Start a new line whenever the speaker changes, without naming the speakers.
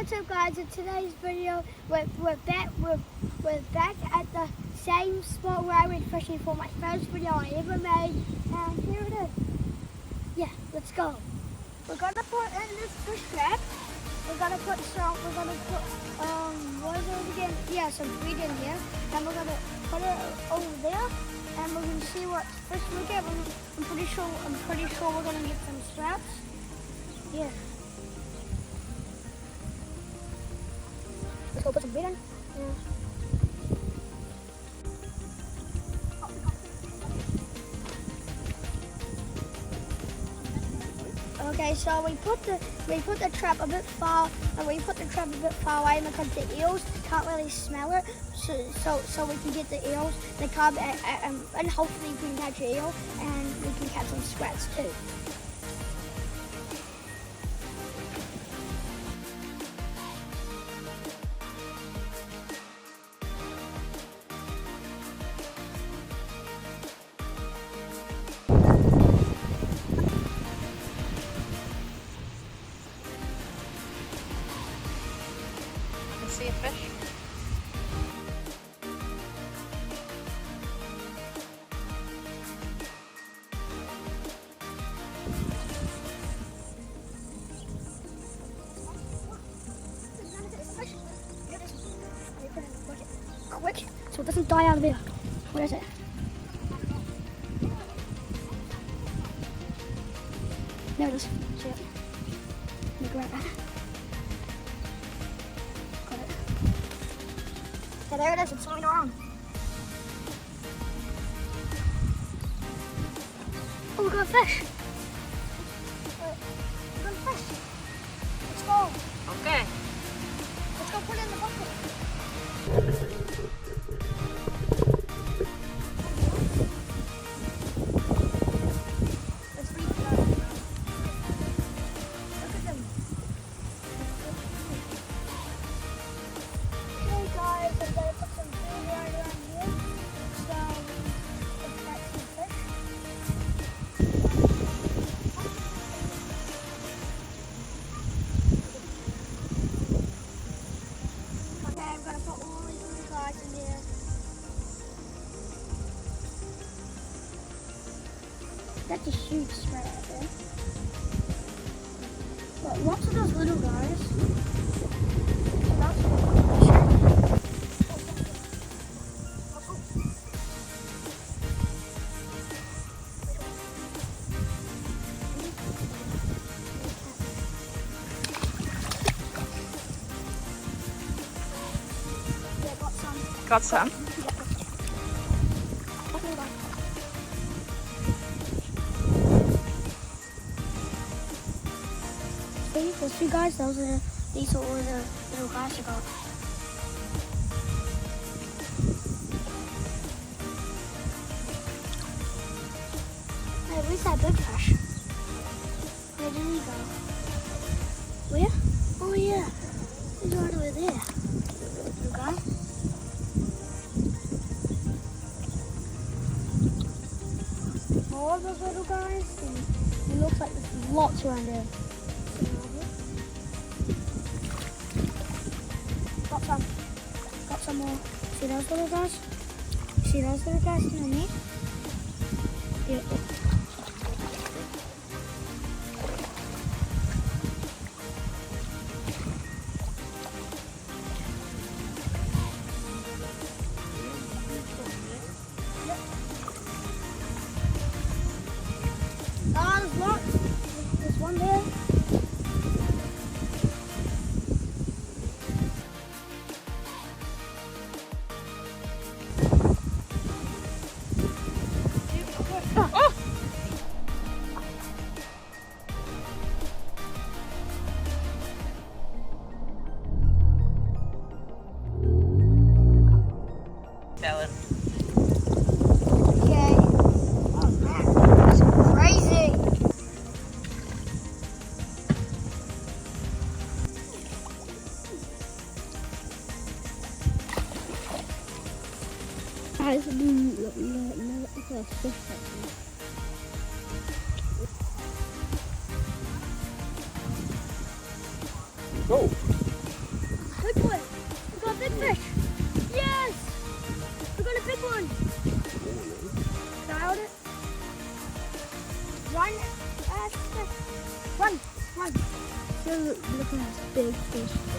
What's up, guys? In today's video, we're back at the same spot where I went fishing for my first video I ever made, and here it is. Yeah, let's go. We're gonna put in this fish trap. We're gonna put what is it again? Yeah, some feed in here, and we're gonna put it over there, and we're gonna see what fish we get. I'm pretty sure we're gonna get some straps. Yeah. Let's go put some bait in. Yeah. Okay, so we put the trap a bit far, and we put the trap a bit far away because the eels can't really smell it. So we can get the eels, they come, and hopefully we can catch an eel, and we can catch some scraps too.
See a fish?
Quick, so it doesn't die out of there. Where is it? There it is. See it? Let me grab that. Yeah, there it is, it's swimming around. Oh, we got a fish. We got a fish. Let's go.
Okay.
Let's go put it in the bucket. Let's read it. Look at them. Okay, guys, I'm gonna put some food right around here. So, let's catch some fish. Okay, I'm gonna put all these little guys in here. That's a huge spread right there. But lots of those little guys. So that's yeah, got some.
Got some.
See, those two guys, these are all the little guys I got. Hey, where's that big fish? Where did he go? Where? Oh yeah, he's right over there. Little guy. More of those little guys, and it looks like there's lots around here. Got some more. See those little guys? See those little guys in the meat? Yeah. Ah, there's lots. There's one there.
Salad.
Okay. Oh man, that's crazy. Guys, look at the fish.
Go.
Look at this big fish.